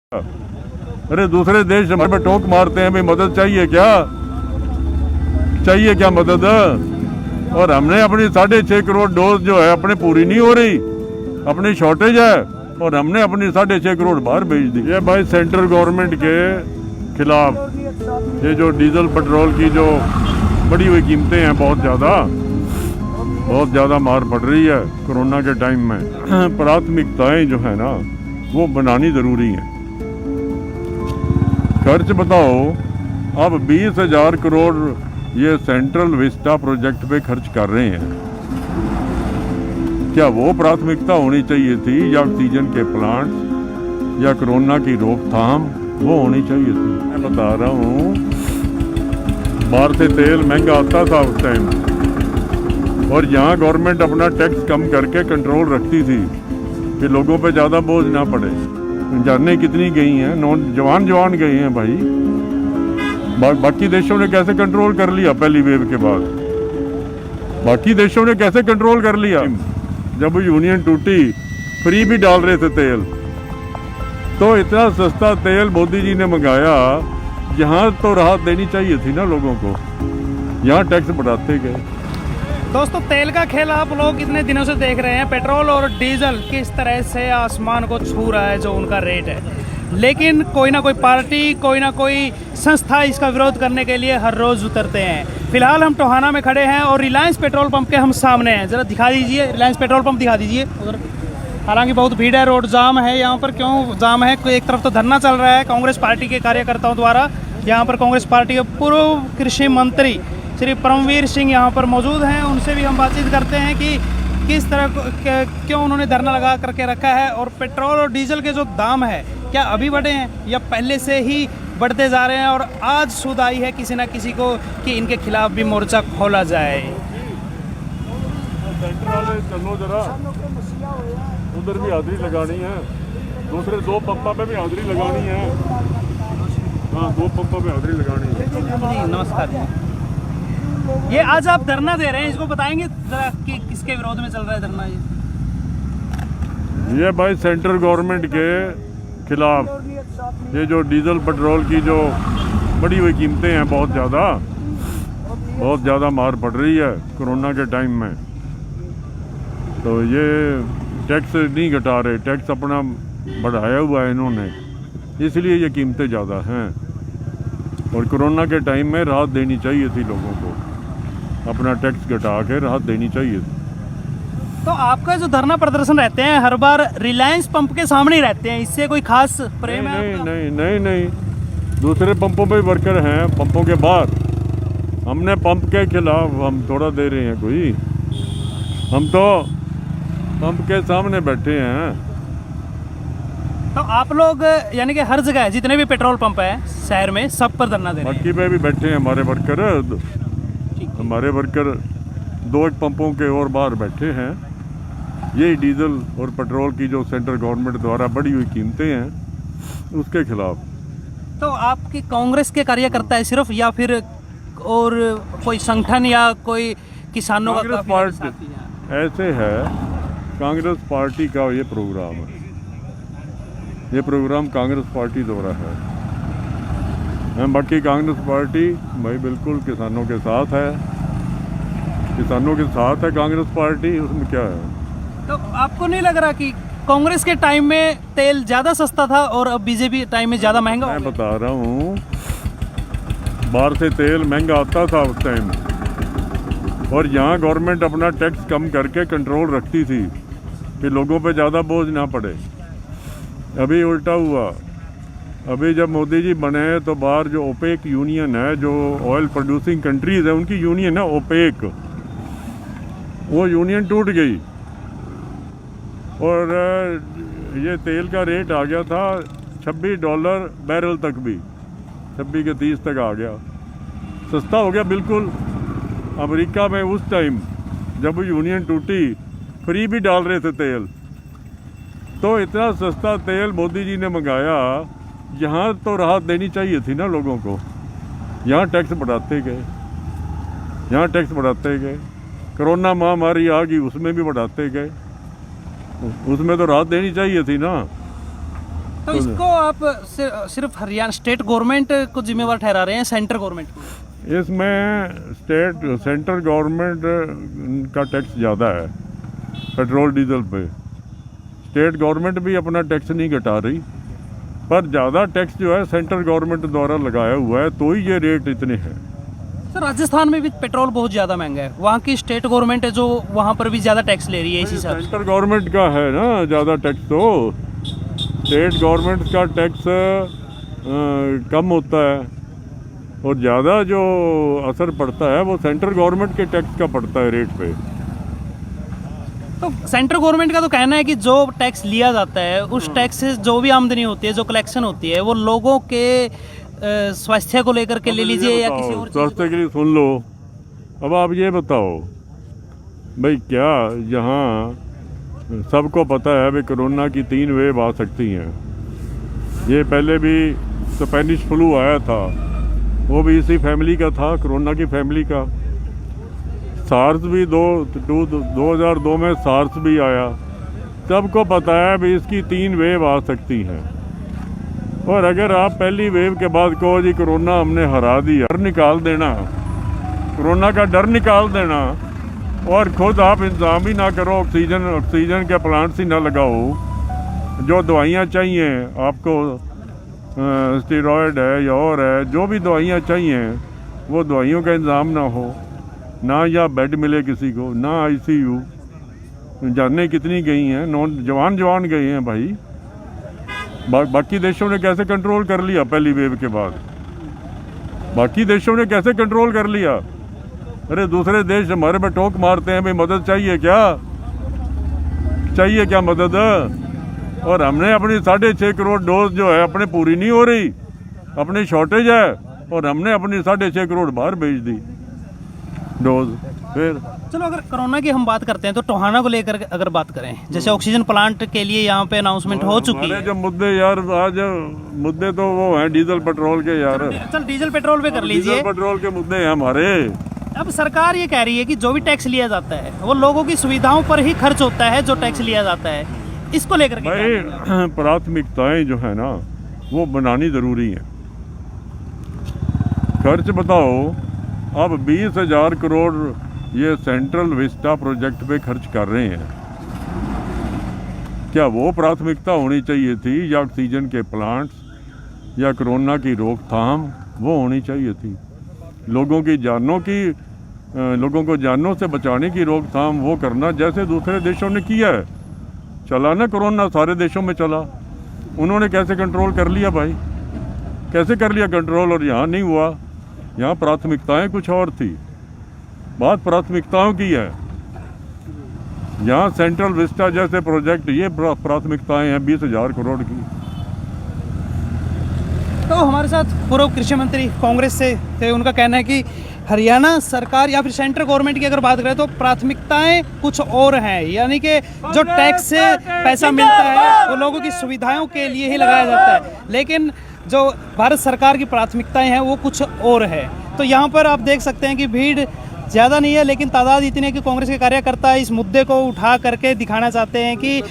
अरे दूसरे देश हमारे पे टोक मारते हैं, भाई मदद चाहिए क्या मदद। और हमने अपनी 6.5 करोड़ डोज जो है अपने पूरी नहीं हो रही, अपनी शॉर्टेज है और हमने अपनी 6.5 करोड़ बाहर भेज दी। ये भाई सेंट्रल गवर्नमेंट के खिलाफ ये जो डीजल पेट्रोल की जो बढ़ी हुई कीमतें हैं, बहुत ज़्यादा मार पड़ रही है कोरोना के टाइम में। प्राथमिकताएं जो है ना वो बनानी ज़रूरी हैं। खर्च बताओ, अब 20,000 करोड़ ये सेंट्रल विस्टा प्रोजेक्ट पे खर्च कर रहे हैं। क्या वो प्राथमिकता होनी चाहिए थी, या ऑक्सीजन के प्लांट्स या कोरोना की रोकथाम वो होनी चाहिए थी? मैं बता रहा हूँ, बाहर से तेल महंगा आता था उस टाइम, और यहाँ गवर्नमेंट अपना टैक्स कम करके कंट्रोल रखती थी कि लोगों पे ज़्यादा बोझ ना पड़े। जाने कितनी गई हैं, जवान गई हैं भाई। बाकी देशों ने कैसे कंट्रोल कर लिया पहली वेव के बाद? बाकी देशों ने कैसे कंट्रोल कर लिया? जब यूनियन टूटी, फ्री भी डाल रहे थे तेल, तो इतना सस्ता तेल मोदी जी ने मंगाया। यहाँ तो राहत देनी चाहिए थी ना लोगों को, यहाँ टैक्स बढ़ाते गए। दोस्तों, तेल का खेल आप लोग इतने दिनों से देख रहे हैं। पेट्रोल और डीजल किस तरह से आसमान को छू रहा है जो उनका रेट है, लेकिन कोई ना कोई पार्टी, कोई ना कोई संस्था इसका विरोध करने के लिए हर रोज़ उतरते हैं। फिलहाल हम टोहाना में खड़े हैं और रिलायंस पेट्रोल पंप के हम सामने हैं। ज़रा दिखा दीजिए, रिलायंस पेट्रोल पंप दिखा दीजिए उधर। हालांकि बहुत भीड़ है, रोड जाम है यहाँ पर। क्यों जाम है? एक तरफ तो धरना चल रहा है कांग्रेस पार्टी के कार्यकर्ताओं द्वारा। यहाँ पर कांग्रेस पार्टी के पूर्व कृषि मंत्री श्री परमवीर सिंह यहाँ पर मौजूद हैं। उनसे भी हम बातचीत करते हैं कि किस तरह क्यों उन्होंने धरना लगा करके रखा है, और पेट्रोल और डीजल के जो दाम है क्या अभी बढ़े हैं या पहले से ही बढ़ते जा रहे हैं, और आज सूद आई है किसी ना किसी को कि इनके खिलाफ भी मोर्चा खोला जाए। चलो जरा, उधर भी हाजिरी लगानी है, दूसरे 2 पंपों पे भी हाजिरी लगानी है। हाँ, 2 पंपों पे हाजिरी लगानी है। जी नमस्कार। ये आज आप धरना दे रहे हैं, इसको बताएंगे जरा कि किसके विरोध में चल रहा है धरना? ये भाई सेंट्रल गवर्नमेंट के खिलाफ ये जो डीजल पेट्रोल की जो बढ़ी हुई कीमतें हैं, बहुत ज़्यादा मार पड़ रही है कोरोना के टाइम में। तो ये टैक्स नहीं घटा रहे, टैक्स अपना बढ़ाया हुआ है इन्होंने, इसलिए ये कीमतें ज़्यादा हैं। और कोरोना के टाइम में राहत देनी चाहिए थी लोगों को, अपना टैक्स घटा के राहत देनी चाहिए थी। तो आपका जो धरना प्रदर्शन रहते हैं हर बार रिलायंस पंप के सामने ही रहते हैं, इससे कोई खास प्रेम है आपका? नहीं, दूसरे पंपों पे वर्कर हैं, पंपों के बाहर। हमने पंप के खिलाफ हम थोड़ा दे रहे हैं कोई, हम तो पंप के सामने बैठे हैं। तो आप लोग यानी कि हर जगह जितने भी पेट्रोल पंप है शहर में सब पर धरना दे रहे हैं? बाकी पे भी बैठे हैं हमारे वर्कर 2 पंपों के और बाहर बैठे हैं। यही डीजल और पेट्रोल की जो सेंट्रल गवर्नमेंट द्वारा बढ़ी हुई कीमतें हैं उसके खिलाफ। तो आपकी कांग्रेस के कार्यकर्ता है सिर्फ, या फिर और कोई संगठन या कोई किसानों का? कांग्रेस पार्टी ऐसे है, कांग्रेस पार्टी का ये प्रोग्राम है, ये प्रोग्राम कांग्रेस पार्टी द्वारा है। बाकी कांग्रेस पार्टी भाई बिल्कुल किसानों के साथ है, कांग्रेस पार्टी, उसमें क्या है? तो आपको नहीं लग रहा कि कांग्रेस के टाइम में तेल ज़्यादा सस्ता था और अब बीजेपी टाइम में ज़्यादा महंगा? मैं बता रहा हूँ, बाहर से तेल महंगा आता था उस टाइम, और यहाँ गवर्नमेंट अपना टैक्स कम करके कंट्रोल रखती थी कि लोगों पे ज़्यादा बोझ ना पड़े। अभी उल्टा हुआ। अभी जब मोदी जी बने तो बाहर जो ओपेक यूनियन है, जो ऑयल प्रोड्यूसिंग कंट्रीज़ है, उनकी यूनियन है ओपेक, वो यूनियन टूट गई और ये तेल का रेट आ गया था $26 बैरल तक भी, 26 के 30 तक आ गया, सस्ता हो गया बिल्कुल। अमेरिका में उस टाइम जब यूनियन टूटी, फ्री भी डाल रहे थे तेल, तो इतना सस्ता तेल मोदी जी ने मंगाया। यहाँ तो राहत देनी चाहिए थी ना लोगों को, यहाँ टैक्स बढ़ाते गए। कोरोना महामारी आ गई, उसमें भी बढ़ाते गए, उसमें तो राहत देनी चाहिए थी ना। तो इसको आप सिर्फ हरियाणा स्टेट गवर्नमेंट को जिम्मेवार ठहरा रहे हैं, सेंट्रल गवर्नमेंट को? इसमें सेंट्रल गवर्नमेंट का टैक्स ज़्यादा है पेट्रोल डीजल पे। स्टेट गवर्नमेंट भी अपना टैक्स नहीं घटा रही, पर ज़्यादा टैक्स जो है सेंट्रल गवर्नमेंट द्वारा लगाया हुआ है, तो ही ये रेट इतने हैं। सर राजस्थान में भी पेट्रोल बहुत ज़्यादा महंगा है, वहाँ की स्टेट गवर्नमेंट है जो वहाँ पर भी ज़्यादा टैक्स ले रही है इसी हिसाब से। सेंट्रल गवर्नमेंट का है ना ज़्यादा टैक्स, तो स्टेट गवर्नमेंट का टैक्स कम होता है और ज़्यादा जो असर पड़ता है वो सेंट्रल गवर्नमेंट के टैक्स का पड़ता है रेट पे। तो सेंट्रल गवर्नमेंट का तो कहना है कि जो टैक्स लिया जाता है उस टैक्स से जो भी आमदनी होती है, जो कलेक्शन होती है, वो लोगों के स्वास्थ्य को लेकर के ले लीजिए या किसी और स्वास्थ्य के लिए सुन लो। अब आप ये बताओ भाई, क्या यहाँ सबको पता है भाई कोरोना की 3 वेव आ सकती हैं। ये पहले भी स्पेनिश फ्लू आया था, वो भी इसी फैमिली का था, कोरोना की फैमिली का। सार्स भी 2002 में सार्स भी आया। सबको पता है भाई इसकी 3 वेव आ सकती हैं। और अगर आप पहली वेव के बाद कहो जी कोरोना हमने हरा दिया, डर निकाल देना, कोरोना का डर निकाल देना, और खुद आप इंतजाम ही ना करो, ऑक्सीजन के प्लांट्स ही ना लगाओ, जो दवाइयाँ चाहिए आपको, स्टेरॉयड है या और है, जो भी दवाइयाँ चाहिए वो दवाइयों का इंतज़ाम ना हो, ना या बेड मिले किसी को, ना ICU। जानें कितनी गई हैं, जवान गए हैं भाई। बाकी देशों ने कैसे कंट्रोल कर लिया पहली वेव के बाद? बाकी देशों ने कैसे कंट्रोल कर लिया? अरे दूसरे देश हमारे पे टोक मारते हैं भाई मदद चाहिए क्या मदद? और हमने अपनी 6.5 करोड़ डोज जो है अपने पूरी नहीं हो रही, अपनी शॉर्टेज है, और हमने अपनी 6.5 करोड़ बाहर भेज दी डोज। फिर चलो अगर कोरोना की हम बात करते हैं तो टोहाना को लेकर अगर बात करें, जैसे ऑक्सीजन प्लांट के लिए यहाँ पे अनाउंसमेंट हो चुकी है। जो मुद्दे यार आज मुद्दे तो वो हैं डीजल पेट्रोल के यार। चल डीजल पेट्रोल पे कर लीजिए, डीजल पेट्रोल के मुद्दे हैं हमारे। अब सरकार ये कह रही है कि जो भी टैक्स लिया जाता है वो लोगों की सुविधाओं पर ही खर्च होता है, जो टैक्स लिया जाता है, इसको लेकर के भाई प्राथमिकताएं जो है ना वो बनानी जरूरी है। खर्च बताओ, अब 20,000 करोड़ ये सेंट्रल विस्टा प्रोजेक्ट पे खर्च कर रहे हैं। क्या वो प्राथमिकता होनी चाहिए थी, या ऑक्सीजन के प्लांट्स या कोरोना की रोकथाम वो होनी चाहिए थी? लोगों को जानों से बचाने की रोकथाम वो करना जैसे दूसरे देशों ने किया है। चला ना कोरोना, सारे देशों में चला, उन्होंने कैसे कंट्रोल कर लिया भाई? कैसे कर लिया कंट्रोल? और यहाँ नहीं हुआ। यहाँ प्राथमिकताएं कुछ और थी, बात प्राथमिकताओं की है। यहाँ सेंट्रल विस्टा जैसे प्रोजेक्ट, ये प्राथमिकताएं हैं 20,000 करोड़ की। तो हमारे साथ पूर्व कृषि मंत्री कांग्रेस से थे, उनका कहना है कि हरियाणा सरकार या फिर सेंट्रल गवर्नमेंट की अगर बात करें तो प्राथमिकताएं कुछ और हैं, यानी कि जो टैक्स से पैसा मिलता है वो लोगों की सुविधाओं के लिए ही लगाया जाता है, लेकिन जो भारत सरकार की प्राथमिकताएं हैं वो कुछ और है। तो यहाँ पर आप देख सकते हैं कि भीड़ ज़्यादा नहीं है, लेकिन तादाद इतनी है कि कांग्रेस के कार्यकर्ता इस मुद्दे को उठा करके दिखाना चाहते हैं कि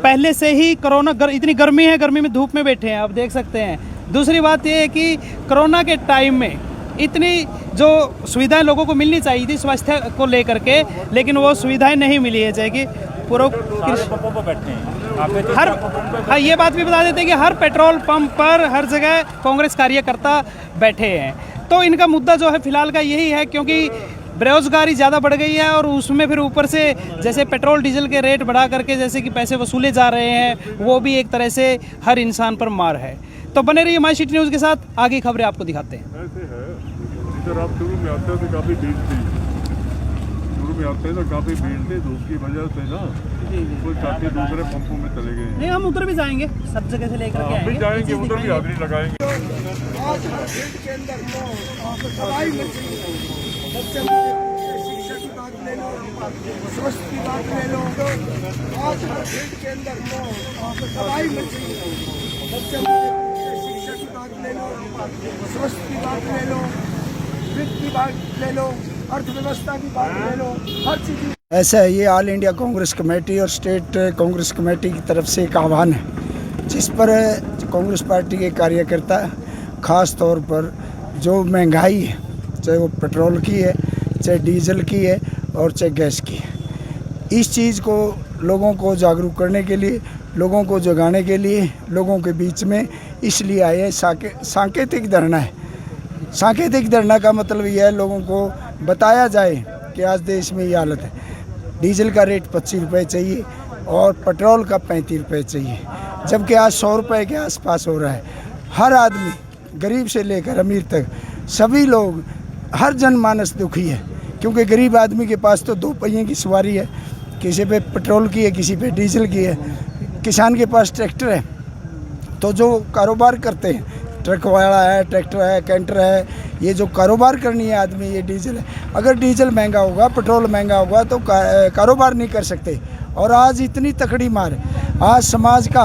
पहले से ही कोरोना इतनी गर्मी है, गर्मी में धूप में बैठे हैं, आप देख सकते हैं। दूसरी बात ये है कि कोरोना के टाइम में इतनी जो सुविधाएं लोगों को मिलनी चाहिए थी स्वास्थ्य को लेकर के, लेकिन वो सुविधाएं नहीं मिली है। चाहे कि पूर्व हाँ, ये बात भी बता देते हैं कि हर पेट्रोल पंप पर हर जगह कांग्रेस कार्यकर्ता बैठे हैं। तो इनका मुद्दा जो है फिलहाल का यही है, क्योंकि बेरोजगारी ज़्यादा बढ़ गई है और उसमें फिर ऊपर से जैसे पेट्रोल डीजल के रेट बढ़ा करके जैसे कि पैसे वसूले जा रहे हैं, वो भी एक तरह से हर इंसान पर मार है। तो बने रहिए माई सिटी न्यूज़ के साथ, आगे खबरें आपको दिखाते हैं। ऐसे है, इधर आप शुरू में आते थे काफ़ी भीड़ थी, काफ़ी भीड़ थी, धूप की वजह से ना कोई काफ़ी दूसरे पंपों में चले गए। नहीं, हम उधर भी जाएंगे, सब जगह से लेकर के भी जाएंगे, उधर भी हाजिरी लगाएंगे। शिक्षा की बात ले लो, स्वास्थ्य की बात ले लो, आज हर फील्ड के अंदर दवाई मिलती है। शिक्षा की बात ले लो, स्वास्थ्य की बात ले लो, वित्त की बात ले लो, अर्थव्यवस्था की बात ले लो, हर चीज़। ऐसा है, ये ऑल इंडिया कांग्रेस कमेटी और स्टेट कांग्रेस कमेटी की तरफ से एक आह्वान है जिस पर कांग्रेस पार्टी के कार्यकर्ता ख़ास तौर पर जो महंगाई है, चाहे वो पेट्रोल की है, चाहे डीजल की है और चाहे गैस की है, इस चीज़ को लोगों को जागरूक करने के लिए, लोगों को जगाने के लिए, लोगों के बीच में इसलिए आए हैं। सांकेतिक धरना है। सांकेतिक धरना का मतलब यह है लोगों को बताया जाए कि आज देश में ये हालत है। डीजल का रेट 25 रुपये चाहिए और पेट्रोल का 35 रुपये चाहिए, जबकि आज 100 रुपये के आसपास हो रहा है। हर आदमी, गरीब से लेकर अमीर तक, सभी लोग, हर जनमानस दुखी है, क्योंकि गरीब आदमी के पास तो 2 पहिए की सवारी है, किसी पे पेट्रोल की है, किसी पे डीजल की है। किसान के पास ट्रैक्टर है, तो जो कारोबार करते हैं, ट्रक वाला है, ट्रैक्टर है, कैंटर है, ये जो कारोबार करनी है आदमी, ये डीजल है। अगर डीजल महंगा होगा, पेट्रोल महंगा होगा तो कारोबार नहीं कर सकते। और आज इतनी तकड़ी मार है, आज समाज का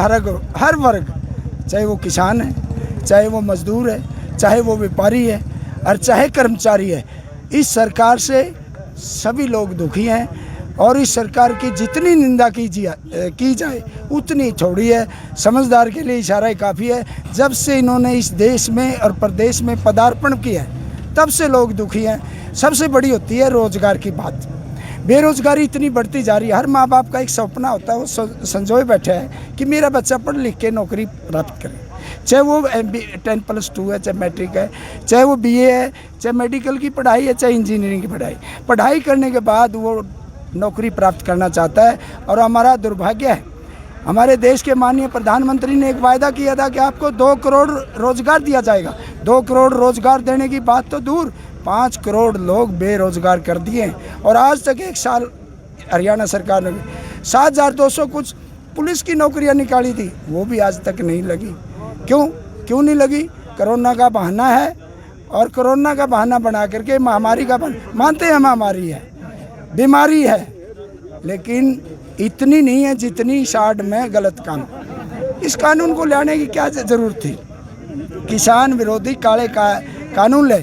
हर वर्ग, चाहे वो किसान है, चाहे वो मजदूर है, चाहे वो व्यापारी है और चाहे कर्मचारी है, इस सरकार से सभी लोग दुखी हैं। और इस सरकार की जितनी निंदा की जाए उतनी थोड़ी है। समझदार के लिए इशारा ही काफ़ी है। जब से इन्होंने इस देश में और प्रदेश में पदार्पण किया है, तब से लोग दुखी हैं। सबसे बड़ी होती है रोज़गार की बात। बेरोज़गारी इतनी बढ़ती जा रही है। हर माँ बाप का एक सपना होता है, वो संजोए बैठा है कि मेरा बच्चा पढ़ लिख के नौकरी प्राप्त करे, चाहे वो 10+2 है, चाहे मैट्रिक है, चाहे वो BA है, चाहे मेडिकल की पढ़ाई है, चाहे इंजीनियरिंग की पढ़ाई करने के बाद वो नौकरी प्राप्त करना चाहता है। और हमारा दुर्भाग्य है, हमारे देश के माननीय प्रधानमंत्री ने एक वायदा किया था कि आपको 2 करोड़ रोज़गार दिया जाएगा। 2 करोड़ रोज़गार देने की बात तो दूर, 5 करोड़ लोग बेरोज़गार कर दिए हैं। और आज तक 1 साल हरियाणा सरकार ने 7,200 कुछ पुलिस की नौकरियां निकाली थी, वो भी आज तक नहीं लगी। क्यों नहीं लगी? कोरोना का बहाना है। और कोरोना का बहाना बना करके महामारी का मानते हैं, महामारी है, बीमारी है, लेकिन इतनी नहीं है जितनी 60 में गलत काम। इस कानून को लाने की क्या ज़रूरत थी? किसान विरोधी काले कानून ले,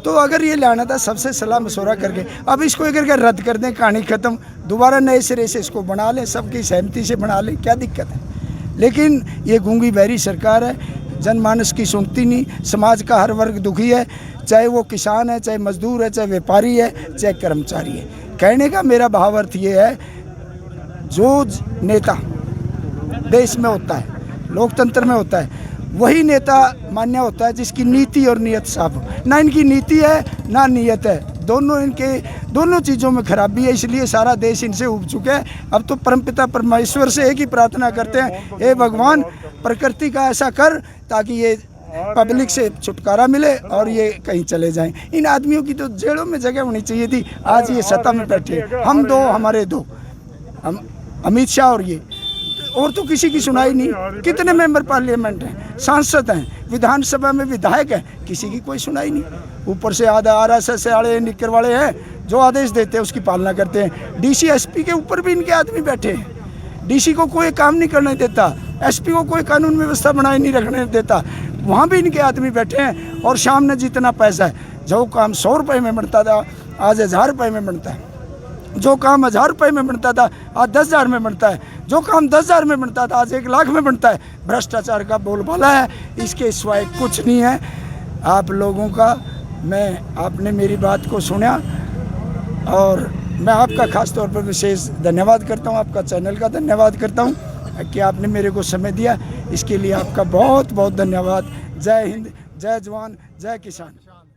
तो अगर ये लाना था सबसे सलाह मशवरा करके, अब इसको एक करके रद्द कर दें, कहानी ख़त्म, दोबारा नए सिरे से इसको बना लें, सबकी सहमति से बना लें, क्या दिक्कत है? लेकिन ये गूंगी बहरी सरकार है, जनमानस की सुनती नहीं। समाज का हर वर्ग दुखी है, चाहे वो किसान है, चाहे मजदूर है, चाहे व्यापारी है, चाहे कर्मचारी है। कहने का मेरा भाव अर्थ ये है, जो नेता देश में होता है, लोकतंत्र में होता है, वही नेता मान्य होता है जिसकी नीति और नीयत साफ हो। ना इनकी नीति है ना नीयत है, दोनों चीज़ों में खराबी है। इसलिए सारा देश इनसे उब चुका है। अब तो परमपिता परमेश्वर से एक ही प्रार्थना करते हैं, हे भगवान प्रकृति का ऐसा कर ताकि ये पब्लिक से छुटकारा मिले और ये कहीं चले जाएं। इन आदमियों की तो जेलों में जगह होनी चाहिए थी। आज ये सत्ता में बैठे, हम 2, हमारे 2, हम अमित शाह और ये, और तो किसी की सुनाई नहीं। कितने मेंबर पार्लियामेंट हैं, सांसद हैं, विधानसभा में विधायक हैं, किसी की कोई सुनाई नहीं। ऊपर से आधा RSS वाले, निक्कर वाले हैं, जो आदेश देते हैं उसकी पालना करते हैं। DC SP के ऊपर भी इनके आदमी बैठे हैं। DC को कोई काम नहीं करने देता, SP को कोई कानून व्यवस्था बनाए नहीं रखने देता, वहाँ भी इनके आदमी बैठे हैं। और सामने जितना पैसा है, जो काम 100 रुपये में बनता था आज 1000 रुपये में बनता है, जो काम 1000 रुपये में बनता था आज 10,000 में बनता है, जो काम 10,000 में बनता था आज 1 लाख में बनता है। भ्रष्टाचार का बोलबाला है, इसके सिवाय कुछ नहीं है। आप लोगों का, आपने मेरी बात को सुना और मैं आपका खास तौर पर विशेष धन्यवाद करता हूं, आपका चैनल का धन्यवाद करता हूं कि आपने मेरे को समय दिया। इसके लिए आपका बहुत बहुत धन्यवाद। जय हिंद, जय जवान, जय किसान।